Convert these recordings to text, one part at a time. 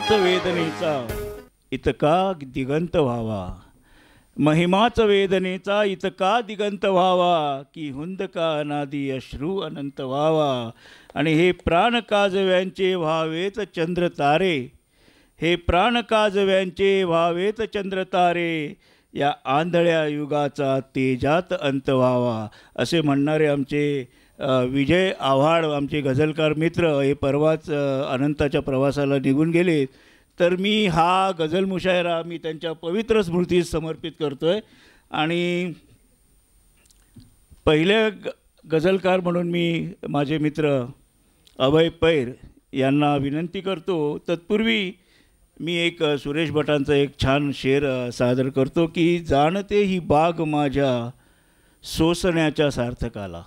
महिमाच वेदनेचा इतका दिगंत व्हावा, महिमाच वेदनेचा इतका दिगंत व्हावा, की हुंदका अनादी अश्रू अनंत व्हावा. आणि हे प्राण काजव्यांचे व्हावेत चंद्र तारे, हे प्राण काजव्यांचे व्हावेत चंद्र तारे, या आंधळ्या युगाचा तेजात अंत व्हावा. असे म्हणणारे आमचे विजय आव्हाड, आमचे गझलकार मित्र, हे परवाच अनंताच्या प्रवासाला निघून गेलेत. तर मी हा गझल मुशायरा मी त्यांच्या पवित्र स्मृतीस समर्पित करतो आहे. आणि पहिले गझलकार म्हणून मी माझे मित्र अभय पैर यांना विनंती करतो. तत्पूर्वी मी एक सुरेश भटांचा एक छान शेर सादर करतो की जाणते ही बाग माझ्या सोसण्याच्या सार्थकाला,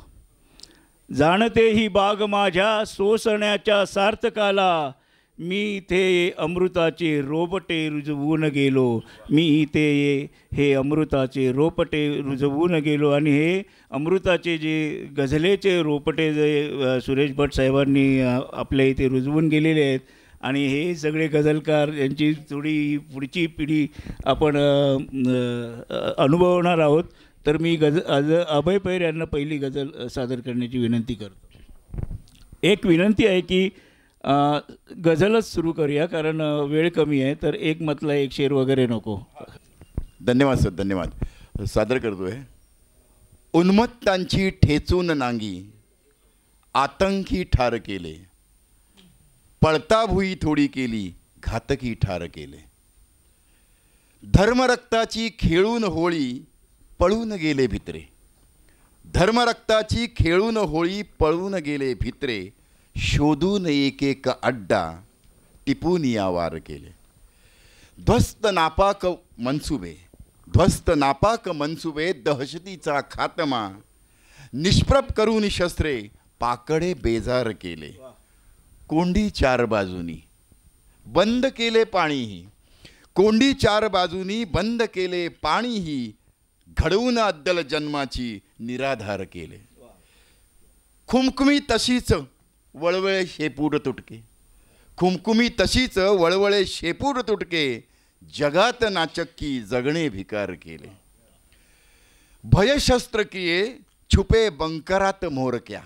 जाणते ही बाग माझ्या सोसण्याच्या सार्थकाला, मी इथे अमृताचे रोपटे रुजवून गेलो, मी इथे हे अमृताचे रोपटे रुजवून गेलो. आणि हे अमृताचे जे गझलेचे रोपटे जे सुरेश भट साहेबांनी आपल्या इथे रुजवून गेलेले आहेत, आणि हे सगळे गझलकार यांची थोडी पुढची पिढी आपण अनुभवणार आहोत. तर मी अभय पैर यांना पहिली गझल सादर करण्याची विनंती करतो. एक विनंती आहे की गझलच सुरू करूया, कारण वेळ कमी आहे. तर एक मतला एक शेर वगैरे नको. धन्यवाद सर, धन्यवाद. सादर करतोय. उन्मत्तांची ठेचून नांगी आतंकी ठार केले, पळता भुई थोडी केली घातकी ठार केले, धर्मरक्ताची खेळून होळी पळून गेले भित्रे, धर्मरक्ताची खेळून होळी पळून गेले भित्रे, शोधून एक एक अड्डा टिपून या वार केले, ध्वस्त नापाक मनसुबे, ध्वस्त नापाक मनसुबे, दहशतीचा खात्मा निष्प्रभ करून शस्त्रे पाकडे बेजार केले, कोंडी चार बाजूनी बंद केले पाणीही, कोंडी चार बाजूनी बंद केले पाणीही, घडवून अद्दल जन्माची निराधार केले, खुमखुमी तशीच वळवळे शेपूट तुटके, खुमखुमी तशीच वळवळे शेपूट तुटके, जगात नाचक्की जगणे भिकार केले, भयशस्त्रक्रिये छुपे बंकरात मोरक्या,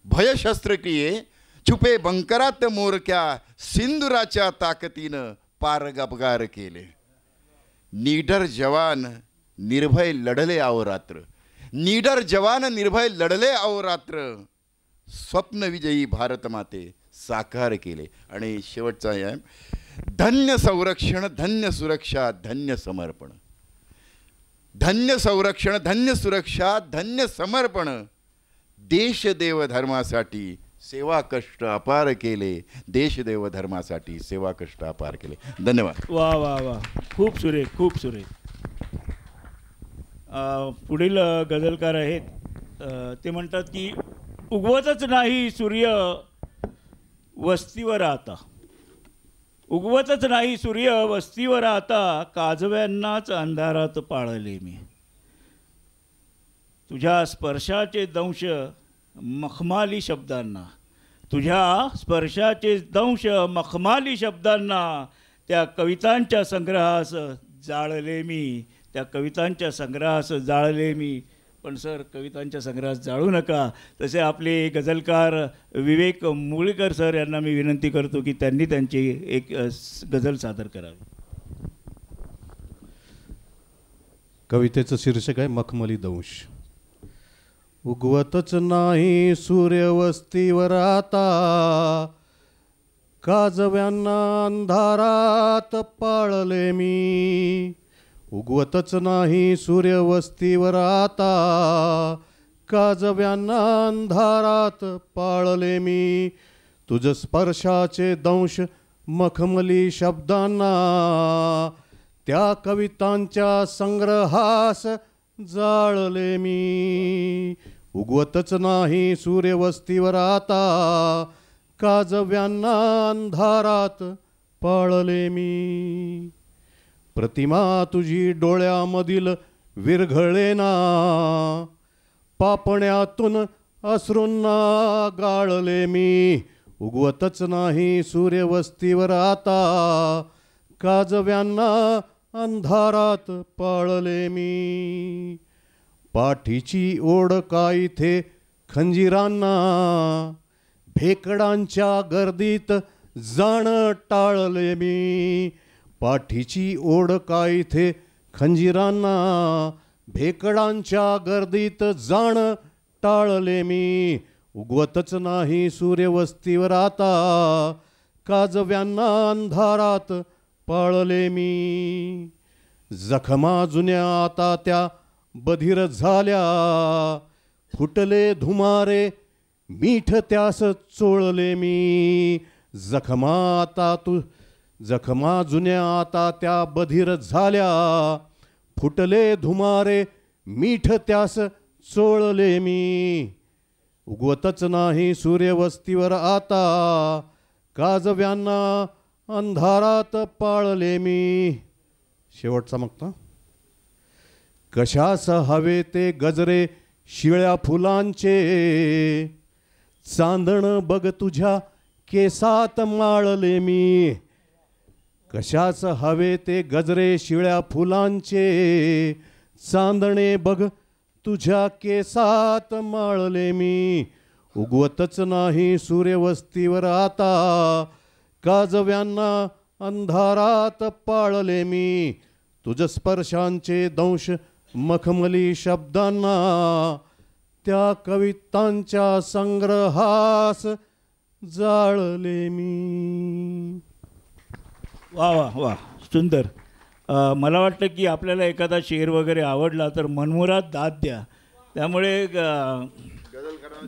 भयशस्त्रक्रिये छुपे बंकरात मोरक्या, सिंदुराच्या ताकदीनं पार गबगार केले, निडर जवान निर्भय लढले अहोरात्र, निडर जवान निर्भय लढले अहोरात्र, स्वप्नविजयी भारत माते साकार केले. आणि शेवटचा आहे, धन्य संरक्षण धन्य सुरक्षा धन्य समर्पण, धन्य संरक्षण धन्य सुरक्षा धन्य समर्पण, देशदेव धर्मासाठी सेवा कष्ट अपार केले, देशदेव धर्मासाठी सेवा कष्ट अपार केले. धन्यवाद. वा वा वा, खूप सुरेख, खूप सुरेख. पुढील गझलकार आहेत, ते म्हणतात की उगवतच नाही सूर्य वस्तीवर आता, उगवतच नाही सूर्य वस्तीवर आता, काजव्यांनाच अंधारात पाळले मी, तुझ्या स्पर्शाचे दंश मखमाली शब्दांना, तुझ्या स्पर्शाचे दंश मखमाली शब्दांना, त्या कवितांच्या संग्रहास जाळले मी, त्या कवितांच्या संग्रहास जाळले मी. पण सर, कवितांच्या संग्रहास जाळू नका. तसे आपले गझलकार विवेक मुळीकर सर यांना मी विनंती करतो की त्यांनी त्यांची एक गझल सादर करावी. कवितेचं शीर्षक आहे मखमली दंश. उगवतच नाही सूर्य वस्तीवर आता, काजव्यांना अंधारात पाळले मी, उगवतच नाही सूर्य वस्तीवर आता, काजव्यांना अंधारात पाळले मी, तुझ स्पर्शाचे दंश मखमली शब्दांना, त्या कवितांच्या संग्रहास जाळले मी, उगवतच नाही सूर्य वस्तीवर आता, काजव्यांना अंधारात पाळले मी. प्रतिमा तुझी डोळ्यामधील विरघळेना, पापण्यातून अश्रूंना गाळले मी, उगवतच नाही सूर्यवस्तीवर आता, काजव्यांना अंधारात पाळले मी. पाठीची ओढ का इथे खंजीरांना, भेकडांच्या गर्दीत जाण टाळले मी. पाठीची ओढ का इथे खंजीरांना, भेकडांच्या गर्दीत जाण टाळले मी. उगवतच नाही सूर्यवस्तीवर आता, काजव्यांना अंधारात पाळले मी. जखमा जुन्या आता त्या बधीर झाल्या, फुटले धुमारे मीठ त्यास चोळले मी. जखमा जुन्या आता त्या बधीर झाल्या, फुटले धुमारे मीठ त्यास चोळले मी. उगवतच नाही सूर्यवस्तीवर आता, काजव्यांना अंधारात पाळले मी. शेवटचा मक्ता. कशास हवे ते गजरे शिळ्या फुलांचे, चांदण बघ तुझ्या केसात माळले मी. कशास हवे ते गजरे शिळ्या फुलांचे, चांदणे बघ तुझ्या केसात माळले मी. उगवतच नाही सूर्यवस्तीवर आता, काजव्यांना अंधारात पाळले मी. तुझ स्पर्शांचे दंश मखमली शब्दांना, त्या कवितांच्या संग्रहास जाळले मी. वा वा वा, सुंदर. मला वाटतं की आपल्याला एखादा शेर वगैरे आवडला तर मनमुराद दाद द्या. त्यामुळे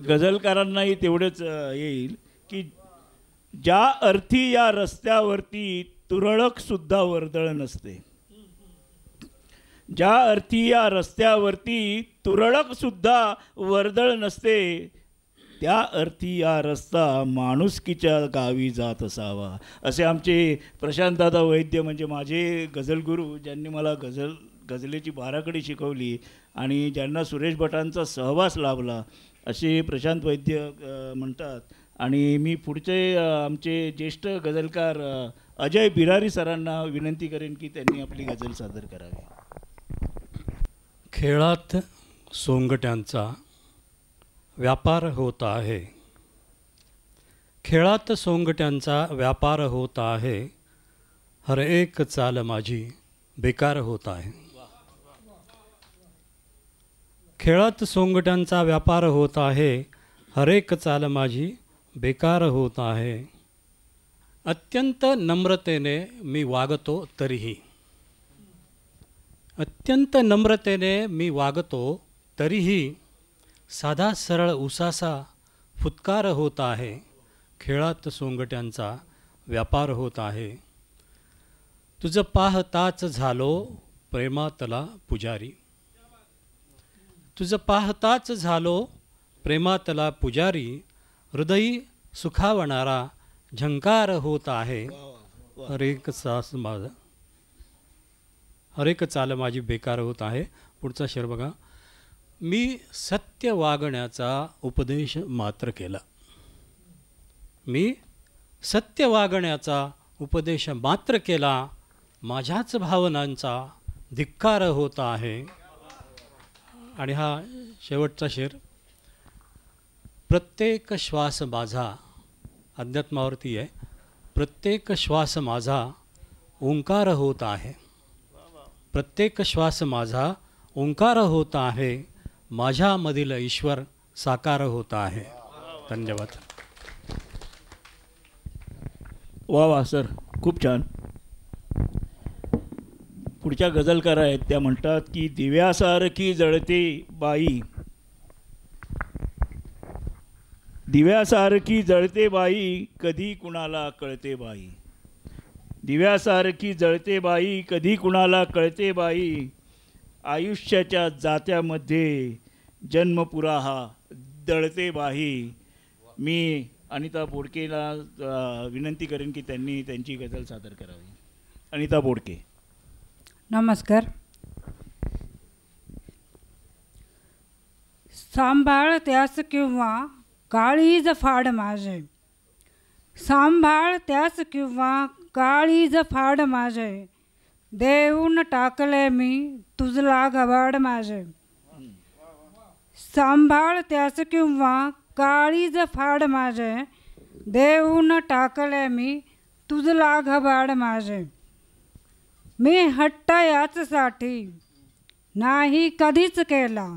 गझलकारांनाही तेवढेच येईल की ज्या अर्थी या रस्त्यावरती तुरळकसुद्धा वर्दळ नसते, ज्या अर्थी या रस्त्यावरती तुरळकसुद्धा वर्दळ नसते, त्या अर्थी या रस्ता माणुसकीच्या गावी जात असावा. असे आमचे प्रशांतदादा वैद्य म्हणजे माझे गझलगुरू, ज्यांनी मला गझलेची बाराखडी शिकवली आणि ज्यांना सुरेश भटांचा सहवास लाभला, असे प्रशांत वैद्य म्हणतात. आणि मी पुढचे आमचे ज्येष्ठ गझलकार अजय बिरारी सरांना विनंती करेन की त्यांनी आपली गझल सादर करावी. खेळात सोंगट्यांचा व्यापार होत आहे, खेळात सोंगट्यांचा व्यापार होत आहे, हर एक चाल माझी बेकार होत आहे. खेळात सोंगट्यांचा व्यापार होत आहे, हर एक चाल माझी बेकार होत आहे. अत्यंत नम्रतेने मी वागतो तरीही, अत्यंत नम्रतेने मी वागतो तरीही, साधा सरळ उसासा फुत्कार होत आहे, खेळात सोंगट्यांचा व्यापार होत आहे. तुझं पाहताच झालो प्रेमातला पुजारी, तुझं पाहताच झालो प्रेमातला पुजारी, हृदयी सुखावणारा झंकार होत आहे, हर एक सास माझा हर एक चाल माझी बेकार होत आहे. पुढचा शेर बघा. मी सत्य वागण्याचा उपदेश मात्र केला, मी सत्य वागण्याचा उपदेश मात्र केला, माझ्याच भावनांचा धिक्कार होत आहे. आणि हा शेवटचा शेर. प्रत्येक श्वास माझा, अध्यात्मावरती आहे, प्रत्येक श्वास माझा ओंकार होत आहे, प्रत्येक श्वास माझा ओंकार होत आहे, माझ्यामधील ईश्वर साकार होत आहे. धन्यवाद. वा वा सर, खूप छान. पुढच्या गझलकार आहेत त्या म्हणतात की दिव्यासारखी जळते बाई, दिव्यासारखी जळते बाई, कधी कुणाला कळते बाई, दिव्यासारखी जळते बाई, कधी कुणाला कळते बाई, आयुष्याच्या जात्यामध्ये जन्मपुरा हा दळते बाई. मी अनिता बोडकेला विनंती करेन की त्यांनी त्यांची गझल सादर करावी. अनिता बोडके. नमस्कार. सांभाळ त्यास किंवा काळीज फाड माझे, सांभाळ त्यास किंवा काळीज फाड माझे, देऊन टाकले मी तुझला घबाड माझे. सांभाळ त्यास किंवा काळीज फाड माझे, देऊन टाकले मी तुझला घबाड माझे. मी हट्ट याचसाठी नाही कधीच केला,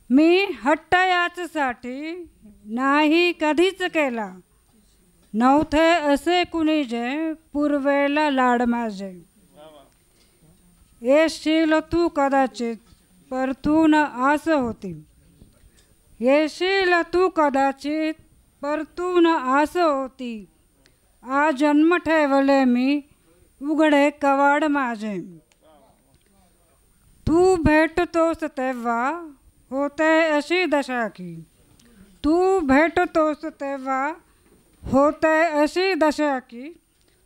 मी हट्ट याचसाठी नाही कधीच केला. नव्हते असे कुणी जे पूर्वेला लाड माझे. येशील तू कदाचित परतून आस होती, येशील तू कदाचित परतून आस होती. आ जन्म ठेवले मी उघडे कवाड माझे. तू भेटतोस तेव्हा होते अशी दशा की, तू भेटतोस तेव्हा होते अशी दशा की,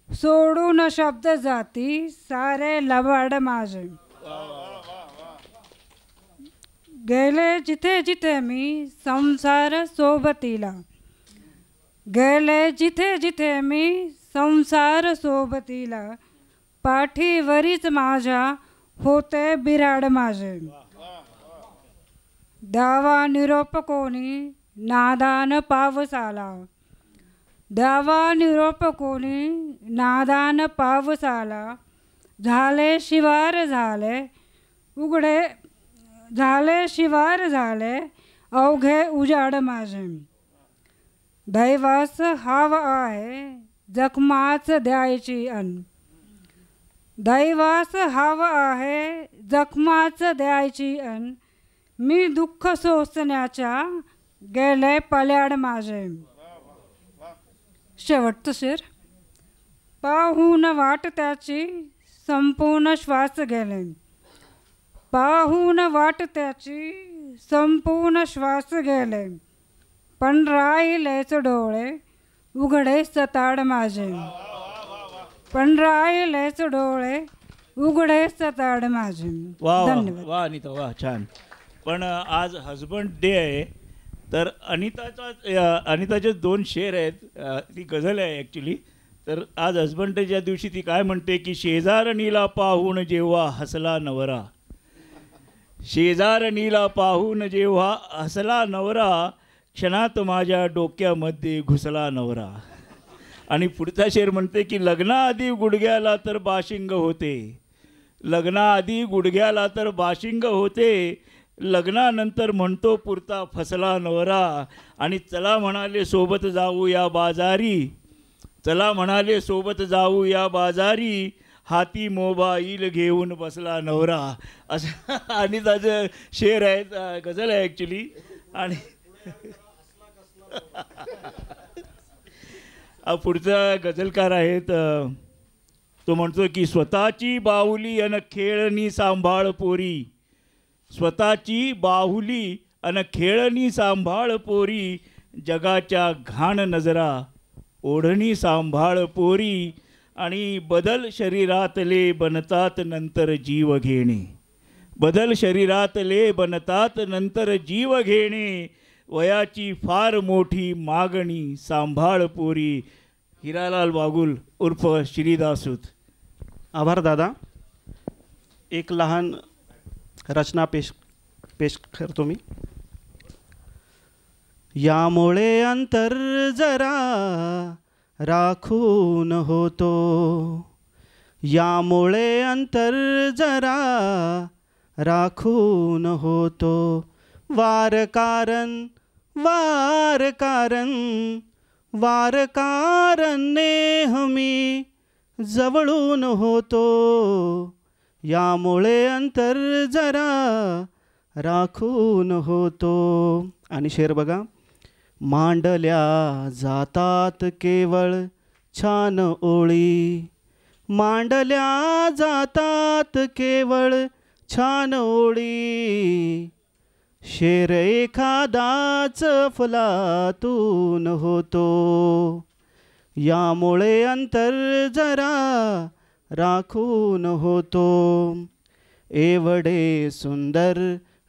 सोडून शब्द जाती सारे लबाड माझे. गेले जिथे जिथे मी संसार सोबतीला, गेले जिथे जिथे मी संसार सोबतीला. पाठीवरीच माझ्या होते बिराड माझे. द्यावा निरोप कोणी नादान पावसाला, द्यावा निरोप कोणी नादान पावसाला. झाले शिवार झाले उघडे, झाले शिवार झाले अवघे उजाड माझे. दैवास हाव आहे जखमाच द्यायची अन, दैवास हाव आहे जखमाच द्यायची अन. मी दुःख सोसण्याच्या गेले पल्याड माझे. शेवटचं शेर. पाहून वाट त्याची संपूर्ण श्वास गेले, पाहून वाट त्याची संपूर्ण श्वास गेले. पण राहिलेच डोळे उघडे सताड माझे, पण राहिलेच डोळे उघडे सताड माझे. वा धन्यवाद. वा अनिता, वा छान. पण आज हजबंड डे आहे, तर अनिताचे 2 शेर आहेत. ती गझल आहे ॲक्च्युली. तर आज हजबंड डेच्या दिवशी ती काय म्हणते की, शेजारणीला पाहून जेव्हा हसला नवरा, शेजारणीला पाहून जेव्हा हसला नवरा, क्षणात माझ्या डोक्यामध्ये घुसला नवरा. आणि पुढचा शेर म्हणते की, लग्नाआधी गुडघ्याला तर बाशिंग होते, लग्नाआधी गुडघ्याला तर बाशिंग होते, लग्नानंतर म्हणतो पुरता फसला नवरा. आणि चला म्हणाले सोबत जाऊ या बाजारी, चला म्हणाले सोबत जाऊ या बाजारी, हाती मोबाईल घेऊन बसला नवरा. असं अनिताचं शेर आहे, गझल आहे ॲक्च्युली. आणि पुढचा गझलकार आहेत, तो म्हणतो की, स्वतःची बाहुली अन खेळणी सांभाळ पोरी, स्वतःची बाहुली अन खेळणी सांभाळ पोरी, जगाच्या घाण नजरा ओढणी सांभाळ पोरी. आणि बदल शरीरातले बनतात नंतर जीव घेणे, बदल शरीरातले बनतात नंतर जीव घेणे, वयाची फार मोठी मागणी सांभाळ पोरी. हिरालाल बागुल उर्फ श्रीदासूत. आभार दादा. एक लहान रचना पेश करतो मी. यामुळे अंतर जरा राखून होतो, यामुळे अंतर जरा राखून होतो. वार कारण वार कारण वार कारण नेहमी जवळून होतो, यामुळे अंतर जरा राखून होतो. आणि शेर बघा. मांडल्या जातात केवळ छान ओळी, मांडल्या जातात केवळ छान ओळी, शेर एखादाच फुलातून होतो, यामुळे अंतर जरा राखून होतो. एवढे सुंदर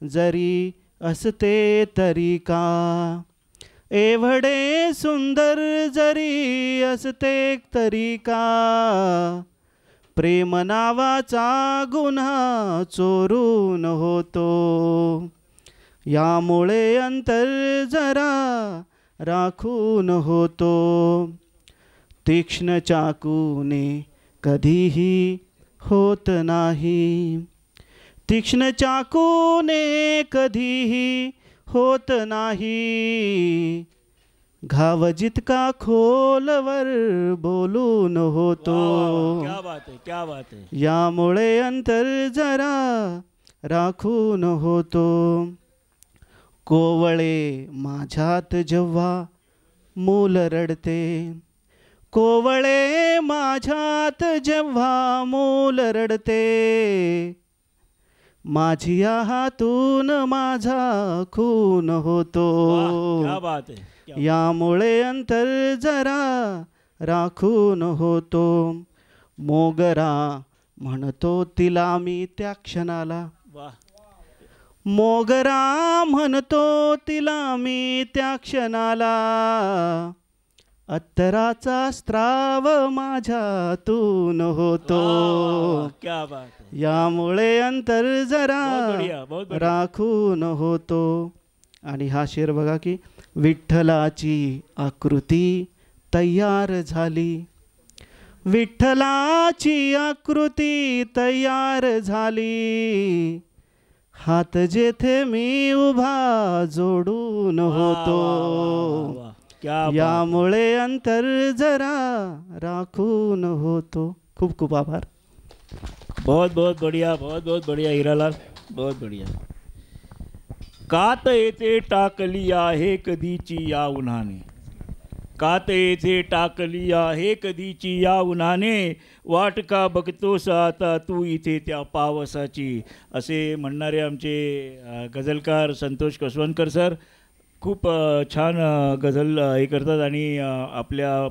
जरी असते तरी का, एवढे सुंदर जरी असते तरी का, प्रेम नावाचा गुन्हा चोरून होतो. यामुळे अंतर जरा राखून होतो. तीक्ष्ण चाकूने कधीही होत नाही, तीक्ष्ण चाकूने कधीही होत नाही. घाव जितका खोलवर बोलून होतो. क्या बात है, क्या बात है. यामुळे अंतर जरा राखून होतो. कोवळे माझ्यात जेव्हा मूल रडते, कोवळे माझ्यात जेव्हा मूल रडते, माझ्या हातून माझा खून होतो. क्या बात है, क्या बात. यामुळे अंतर जरा राखून होतो. मोगरा म्हणतो तिला मी त्या क्षणाला, वाह. मोगरा म्हणतो तिला मी त्या क्षणाला, अत्तराचा स्त्राव माझ्यातून होतो. क्या बात है. यामुळे अंतर जरा बहुत बढ़िया, बहुत बढ़िया. राखून होतो. आणि हा शेर बघा की, विठ्ठलाची आकृती तयार झाली, विठ्ठलाची आकृती तयार झाली, हात जेथे मी उभा जोडून होतो. वाह, वाह. क्या बात. यामुळे अंतर जरा राखून होतो. खूप खूप आभार. बहुत बहुत बढ़िया, बहुत बहुत बढ़िया हिरालाल, बहुत बढ़िया. कात येथे टाकली आहे कधीची या उन्हाने, कात येथे टाकली आहे कधीची या उन्हाने, वाट का बघतोस आता तू इथे त्या पावसाची. असे म्हणणारे आमचे गझलकार संतोष कसवनकर सर खूप छान गझल हे करतात. आणि आपल्या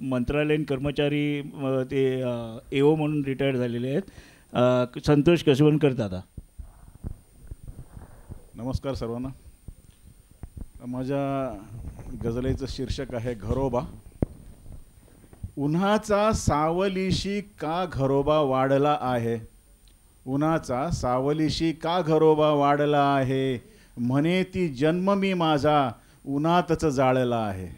मंत्रालयीन कर्मचारी ते एओ म्हणून रिटायर्ड झालेले आहेत, संतोष कसवनकर दादा. नमस्कार सर्वांना. माझ्या गझलेचं शीर्षक आहे घरोबा. उन्हाचा सावलीशी का घरोबा वाढला आहे, उन्हाचा सावलीशी का घरोबा वाढला आहे, म्हणे ती जन्म मी माझा उन्हातच जाळला आहे.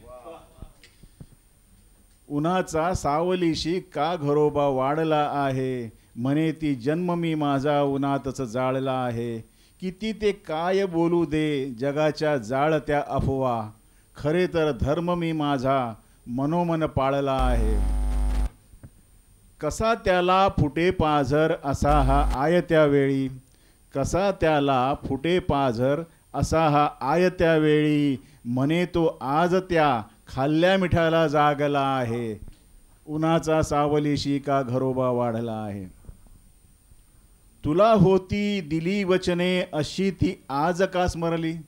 उन्हाचा सावलीशी का घरोबा वाढला आहे, म्हणे ती जन्म मी माझा उन्हातच जाळला आहे. किती ते काय बोलू दे जगाच्या जाळत्या अफवा, खरे तर धर्म मी माझा मनोमन पाळला आहे. कसा त्याला फुटे पाझर असा हा आयत्या वेळी, कसा त्याला फुटे पाझर असा हा आयत्या वेळी, म्हणे तो आज त्या खाल्ल्या मिठाला जागला आहे. उन्हाचा सावलीशी का घरोबा वाढला आहे. तुला होती दिली वचने अशी ती आज का स्मरली,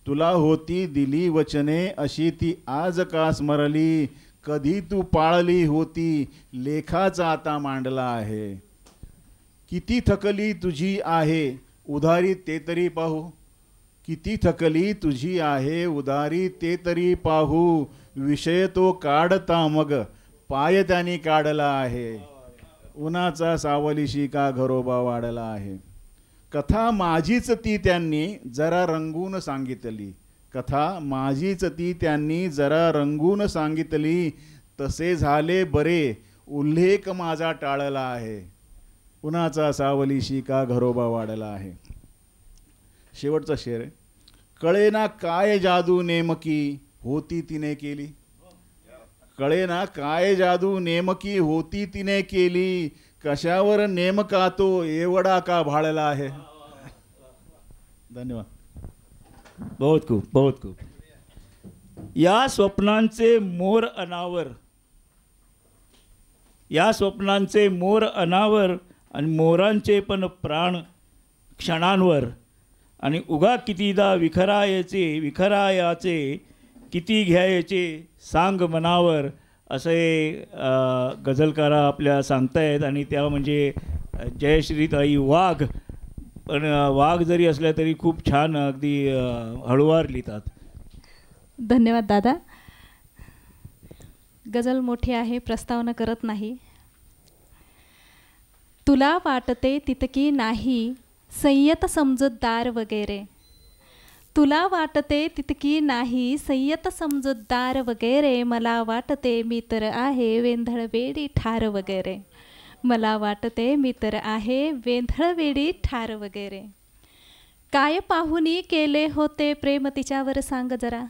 तुला होती दिली वचने अशी ती आज का स्मरली, कधी तू पाळली होती लेखाचा आता मांडला आहे. किती थकली तुझी आहे उधारी ते तरी पाहू, किती थकली तुझी आहे उधारी ते तरी पाहू, विषय तो काढता मग पाय त्याने काढला आहे. उन्हाचा सावलीशी का घरोबा वाढला आहे. कथा माझीच ती त्यांनी जरा रंगून सांगितली, कथा माझीच ती त्यांनी जरा रंगून सांगितली, तसे झाले बरे उल्लेख माझा टाळला आहे. उन्हाचा सावलीशी का घरोबा वाढला आहे. शेवटचा शेर आहे. कळेना काय जादू नेमकी होती तिने केली, कळेना काय जादू नेमकी होती तिने केली, कशावर नेमका तो एवढा का भाळला आहे. धन्यवाद. बहुत खूप, बहुत खूप. या स्वप्नांचे मोर अनावर, या स्वप्नांचे मोर अनावर, आणि मोरांचे पण प्राण क्षणांवर, आणि उगा कितीदा विखरायाचे किती घ्यायचे सांग मनावर. असे गझलकारा आपल्या सांगतायत. आणि त्या म्हणजे जयश्रीताई वाघ. पण वाघ जरी असल्या तरी खूप छान अगदी हळूवार लिहितात. धन्यवाद दादा. गझल मोठी आहे, प्रस्तावना करत नाही. तुला वाटते तितकी नाही संयत समजूतदार वगैरे. तुला वाटते तितकी नाही संयत समजूतदार वगैरे. मला वाटते मी तर आहे वेंधळवेडी ठार वगैरे. मला वाटते मी तर आहे वेंधळवेडी ठार वगैरे. काय पाहुनी केले होते प्रेम तिच्यावर सांग जरा.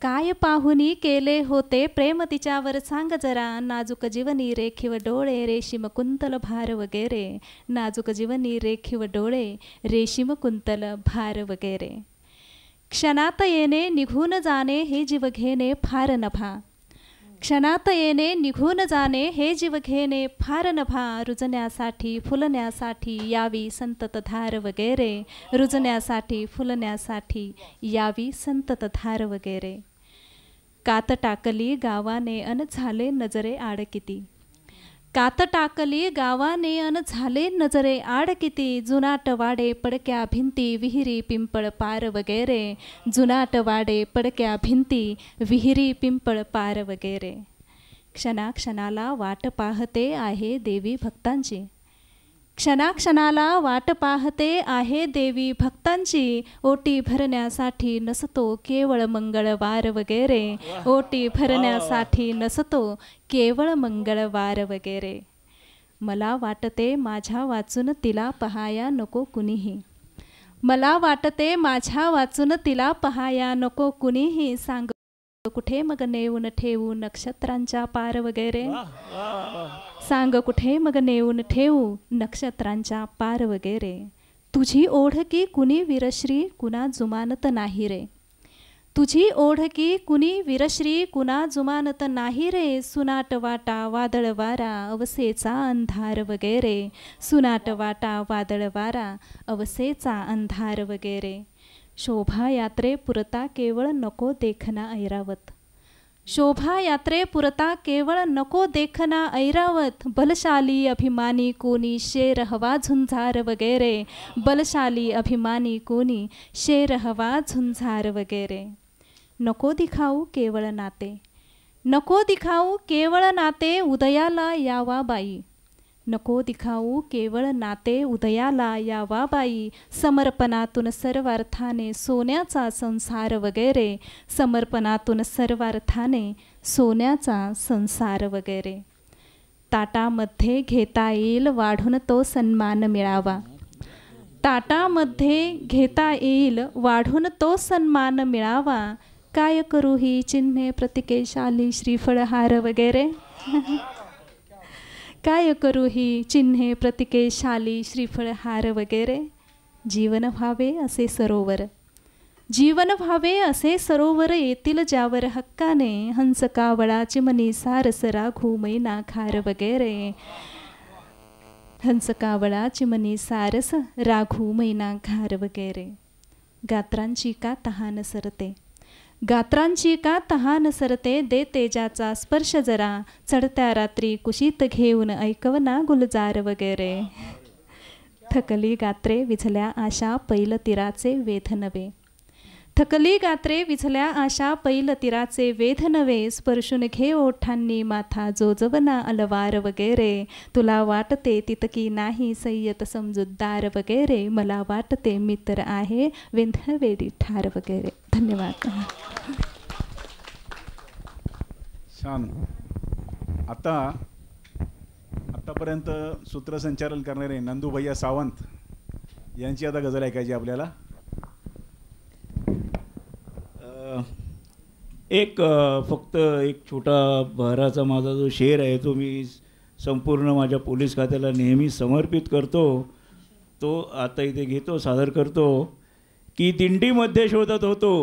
काय पाहुनी केले होते प्रेम तिच्यावर सांग जरा. नाजूक जीवनी रेखीव डोळे रेशीम कुंतल भार वगैरे. नाजूक जीवनी रेखीव डोळे रेशीम कुंतल भार वगैरे. क्षणात येणे निघून जाणे हे जीव घेणे फार नभा. क्षणात येणे निघून जाणे हे जीव घेणे फार नभा. रुजण्यासाठी फुलण्यासाठी यावी संततधार वगैरे. रुजण्यासाठी फुलण्यासाठी यावी संततधार वगैरे. कात टाकली गावाने अन झाले नजरे आड किती. कात टाकली गावाने अन झाले नजरे आड किती. जुनाट वाडे पडक्या भिंती विहिरी पिंपळ पार वगैरे. जुनाट वाडे पडक्या भिंती विहिरी पिंपळ पार वगैरे. क्षणाक्षणाला वाट पाहते आहे देवी भक्तांची. क्षणाक्षणाला वाट पाहते आहे देवी भक्तांची. ओटी भरण्यासाठी नसतो केवळ मंगळवार वगैरे. ओटी भरण्यासाठी नसतो केवळ मंगळवार वगैरे. मला वाटते माझ्या वाचून तिला पहाया नको कुणीही. मला वाटते माझ्या वाचून तिला पहाया नको कुणीही. सांग कुठे मग नेऊन ठेवू नक्षत्रांच्या पार वगैरे. सांग कुठे मग नेऊन ठेवू नक्षत्रांच्या पार वगैरे. तुझी ओढकी कुणी वीरश्री कुणा जुमानत नाही रे. तुझी ओढकी कुणी वीरश्री कुणा जुमानत नाही रे. सुनाट वाटा वादळ वारा अवसेचा अंधार वगैरे. सुनाट वाटा वादळ वारा अवसेचा अंधार वगैरे. शोभा यात्रे पुरता केवळ नको देखना ऐरावत. शोभा यात्रे पुरता केवळ नको देखना ऐरावत. बलशाली अभिमानी कोणी शेर हवा झुंझार वगैरे. बलशाली अभिमानी कोणी शेर हवा झुंझार वगैरे. नको दिखाऊ केवळ नाते. नको दिखाऊ केवळ नाते उदयाला यावा बाई. नको दिखाऊ केवळ नाते उदयाला यावा बाई. समर्पणातून सर्वार्थाने सोन्याचा संसार वगैरे. समर्पणातून सर्वार्थाने सोन्याचा संसार वगैरे. ताटामध्ये घेता येईल वाढून तो सन्मान मिळावा. ताटामध्ये घेता येईल वाढून तो सन्मान मिळावा. काय करू ही चिन्हे प्रतिकेशाली श्रीफळहार वगैरे. काय करू ही चिन्हे प्रतिकेशाली श्रीफळहार वगैरे. जीवन व्हावे असे सरोवर. जीवन व्हावे असे सरोवर येतील ज्यावर हक्काने. हंस कावळा चिमणी सारस राघू मैना खार वगैरे. हंस कावळा चिमणी सारस राघू मैना खार वगैरे. गात्रांची का तहान सरते. गात्रांची का तहान सरते. दे तेजाचा स्पर्श जरा. चढत्या रात्री कुशीत घेऊन ऐकवना गुलजार वगैरे. थकली गात्रे विझल्या आशा पैल तीराचे वेध नवे. थकली गात्रे विझल्या आशा पैल तीराचे वेध नवे. स्पर्शून घे ओठांनी माथा जोजवना अलवार वगैरे. तुला वाटते तितकी नाही संयत समजूतदार वगैरे. मला वाटते मी तर आहे वेंधळवेडी ठार वगैरे. धन्यवाद. छान. आतापर्यंत सूत्रसंचालन करणारे नंदूभैया सावंत यांची आता गझल ऐकायची आपल्याला. फक्त एक छोटा बहराचा माझा जो शेर आहे तो मी संपूर्ण माझ्या पोलीस खात्याला नेहमी समर्पित करतो. तो आता इथे घेतो, सादर करतो. की दिंडीमध्ये शोधत होतो.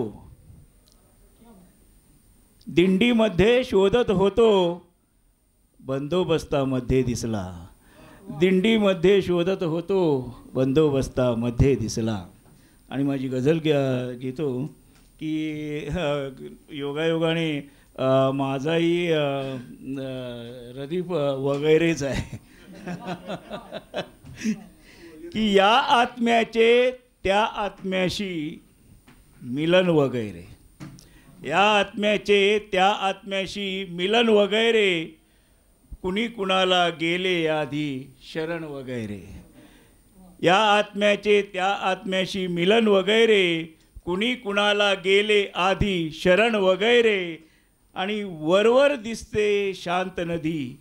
दिंडीमध्ये शोधत होतो बंदोबस्तामध्ये दिसला. दिंडीमध्ये शोधत होतो बंदोबस्तामध्ये दिसला. आणि माझी गझल घेतो की योगायोगाने माझाही रदीप वगैरेच आहे. की या आत्म्याचे त्या आत्म्याशी मिलन वगैरे. या आत्म्याचे त्या आत्म्याशी मिलन वगैरे, कुणी कुणाला गेले आधी शरण वगैरे. या आत्म्याचे त्या आत्म्याशी मिलन वगैरे, कुणी कुणाला गेले आधी शरण वगैरे. आणि वरवर दिसते शांत नदी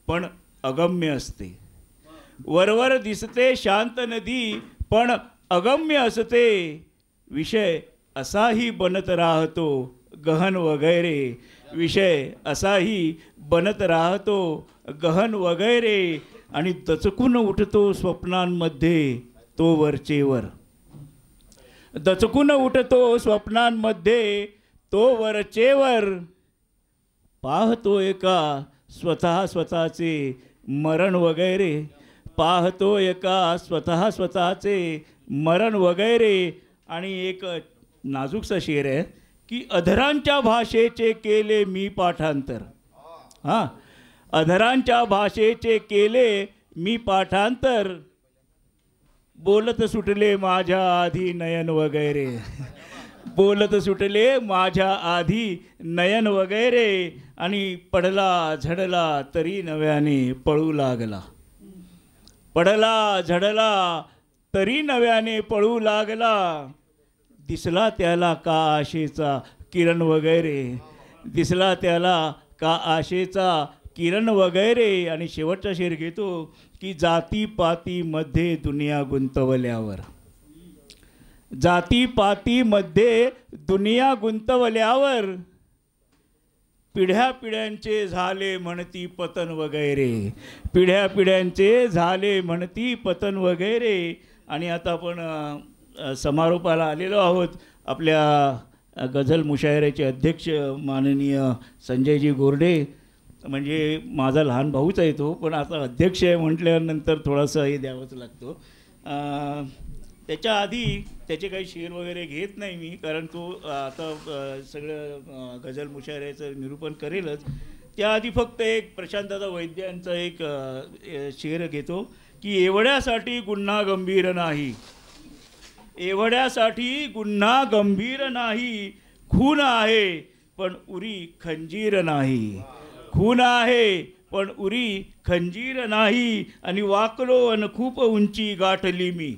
पण अगम्य असते. वरवर दिसते शांत नदी पण अगम्य असते. विषय असाही बनत राहतो गहन वगैरे. विषय असाही बनत राहतो गहन वगैरे. आणि दचकून उठतो स्वप्नांमध्ये तो वरचेवर. दचकून उठतो स्वप्नांमध्ये तो वरचेवर. पाहतो एका स्वतःचे मरण वगैरे. पाहतो एका स्वतःचे मरण वगैरे. आणि एक नाजूकसा शेर आहे की अधरांच्या भाषेचे केले मी पाठांतर. हां, अधरांच्या भाषेचे केले मी पाठांतर. बोलत सुटले माझ्या आधी नयन वगैरे. बोलत सुटले माझ्या आधी नयन वगैरे. आणि पडला झडला तरी नव्याने पळू लागला. पडला झडला तरी नव्याने पळू लागला. दिसला त्याला का आशेचा किरण वगैरे. दिसला त्याला का आशेचा किरण वगैरे. आणि शेवटचा शेर घेतो की जातीपातीमध्ये दुनिया गुंतवल्यावर. जातीपातीमध्ये दुनिया गुंतवल्यावर. पिढ्या पिढ्यांचे झाले म्हणती पतन वगैरे. पिढ्या पिढ्यांचे झाले म्हणती पतन वगैरे. आणि आता आपण समारोपाला आलेलो आहोत. आपल्या गझल मुशायऱ्याचे अध्यक्ष माननीय संजयजी गोरडे, म्हणजे माझा लहान भाऊच आहे तो, पण आता अध्यक्ष आहे म्हटल्यानंतर थोडासा हे द्यावंच लागतो. त्याच्या आधी त्याचे काही शेर वगैरे घेत नाही मी, कारण तो आता सगळं गझल मुशायऱ्याचं निरूपण करेलच. त्याआधी फक्त एक प्रशांतदादा वैद्य यांचा एक शेर घेतो की एवढ्यासाठी गुन्हा गंभीर नाही. एवढ्यासाठी गुन्हा गंभीर नाही. खून आहे पण उरी खंजीर नाही. खून आहे पण उरी खंजीर नाही. आणि वाकलो अन खूप उंची गाठली मी.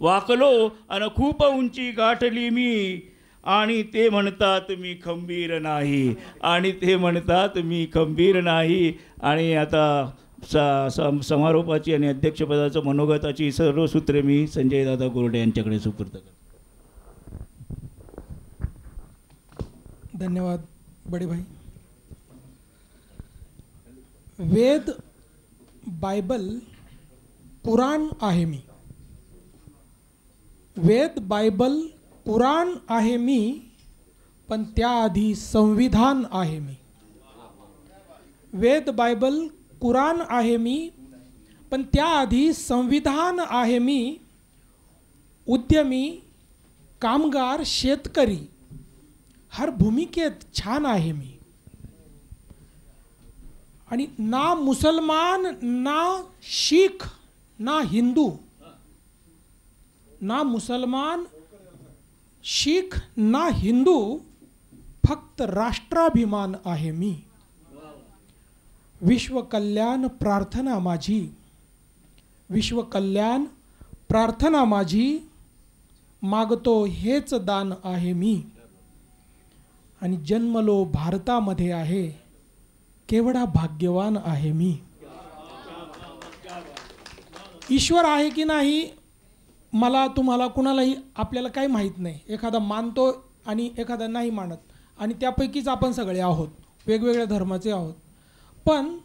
वाकलो अन खूप उंची गाठली मी. आणि ते म्हणतात मी खंबीर नाही. आणि ते म्हणतात मी खंबीर नाही. आणि आता समारोपाची आणि अध्यक्षपदाचं मनोगताची सर्व सूत्रे मी संजयदादा गोरडे यांच्याकडे सुपूर्द करतो. धन्यवाद बडे भाई. वेद, बायबल, पुराण आहे मी. वेद, बायबल, पुराण आहे मी, पण त्याआधी संविधान आहे मी. वेद, बायबल, कुराण आहे मी, पण त्याआधी संविधान आहे मी. उद्यमी, कामगार, शेतकरी हर भूमिकेत छान आहे मी. आणि ना मुसलमान, ना शीख, ना हिंदू. ना मुसलमान, शीख, ना हिंदू, फक्त राष्ट्राभिमान आहे मी. विश्वकल्याण प्रार्थना माझी. विश्वकल्याण प्रार्थना माझी. मागतो हेच दान आहे मी. आणि जन्मलो भारतामध्ये आहे, केवढा भाग्यवान आहे मी. ईश्वर आहे की नाही मला, तुम्हाला, कुणालाही, आपल्याला काही माहीत नाही. एखादा मानतो आणि एखादा नाही मानत, आणि त्यापैकीच आपण सगळे आहोत, वेगवेगळ्या धर्माचे आहोत. पण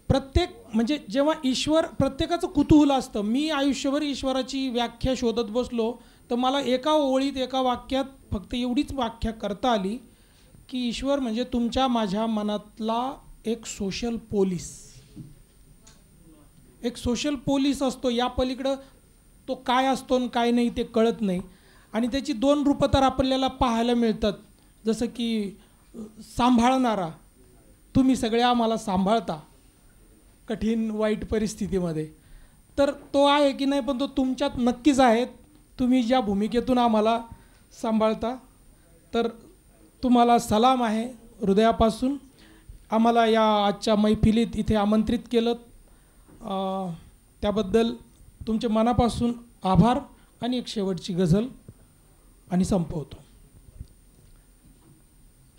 प्रत्येक, म्हणजे जेव्हा ईश्वर, प्रत्येकाचं कुतूहल असतं. मी आयुष्यभर ईश्वराची व्याख्या शोधत बसलो तर मला एका ओळीत, एका वाक्यात फक्त एवढीच व्याख्या करता आली की ईश्वर म्हणजे तुमच्या माझ्या मनातला एक सोशल पोलीस. एक सोशल पोलीस असतो. या पलीकडं तो काय असतो आणि काय नाही ते कळत नाही. आणि त्याची दोन रूपं तर आपल्याला पाहायला मिळतात. जसं की सांभाळणारा, तुम्ही सगळे आम्हाला सांभाळता कठीण वाईट परिस्थितीमध्ये, तर तो आहे की नाही, पण तो तुमच्यात नक्कीच आहे. तुम्ही ज्या भूमिकेतून आम्हाला सांभाळता तर तुम्हाला सलाम आहे हृदयापासून. आम्हाला या आजच्या मैफिलीत इथे आमंत्रित केलं त्याबद्दल तुमचे मनापासून आभार. आणि एक शेवटची गझल आणि संपवतो.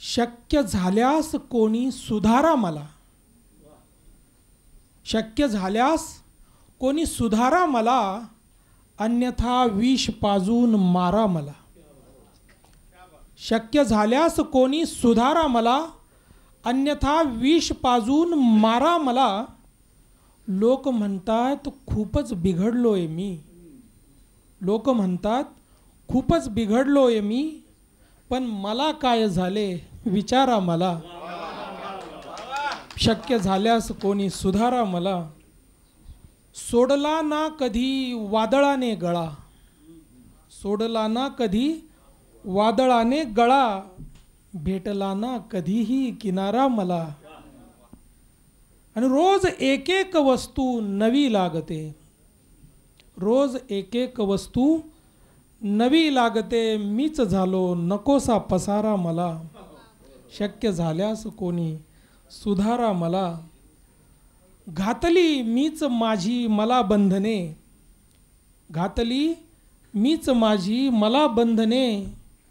शक्य झाल्यास कोणी सुधारा मला, शक्य झाल्यास कोणी सुधारा मला, अन्यथा विष पाजून मारा मला. शक्य झाल्यास कोणी सुधारा मला, अन्यथा विष पाजून मारा मला. लोक म्हणतात खूपच बिघडलोय मी, लोक म्हणतात खूपच बिघडलोय मी, पण मला काय झाले विचारा मला. शक्य झाल्यास कोणी सुधारा मला. सोडला ना कधी वादळाने गळा, सोडला ना कधी वादळाने गळा, भेटला ना कधीही किनारा मला. आणि रोज एक एक वस्तू नवी लागते, रोज एक एक वस्तू नवी लागते, मीच झालो नकोसा पसारा मला. शक्य झाल्यास कोणी सुधारा मला. घातली मीच माझी मला बंधने, घातली मीच माझी मला बंधने,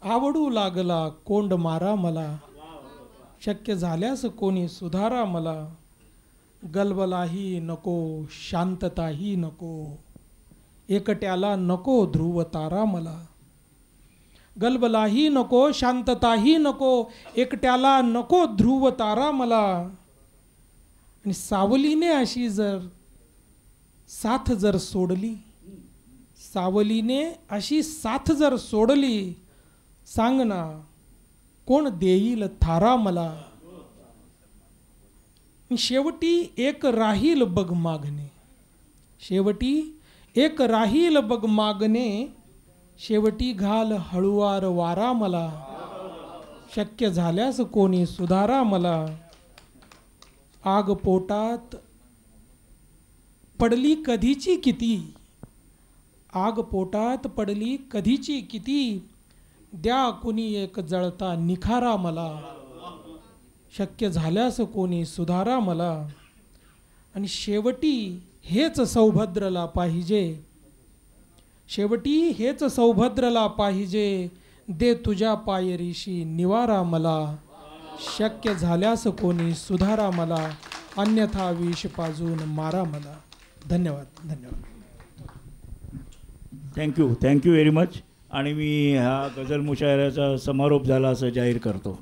आवडू लागला कोंड मारा मला. शक्य झाल्यास कोणी सुधारा मला. गलबलाही नको शांतताही नको, एकट्याला नको ध्रुव तारा मला. गलबलाही नको शांतताही नको, एकट्याला नको ध्रुव तारा मला. आणि सावलीने अशी जर साथ जर सोडली, सावलीने अशी साथ जर सोडली, सांग ना कोण देईल थारा मला. शेवटी एक राहील बघ मागणे, शेवटी एक राहील बघ मागणे, शेवटी घाल हळुवार वारा मला. शक्य झाल्यास कोणी सुधारा मला. आग पोटात पडली कधीची किती, आग पोटात पडली कधीची किती, द्या कुणी एक जळता निखारा मला. शक्य झाल्यास कोणी सुधारा मला. आणि शेवटी हेच सौभद्रला पाहिजे, शेवटी हेच सौभद्रला पाहिजे, दे तुझ्या पायरीशी निवारा मला. शक्य झाल्यास कोणी सुधारा मला, अन्यथा विष पाजून मारा मला. धन्यवाद धन्यवाद. Thank you very much. आणि मी हा गझल मुशायराचा समारोप झाला असं जाहीर करतो.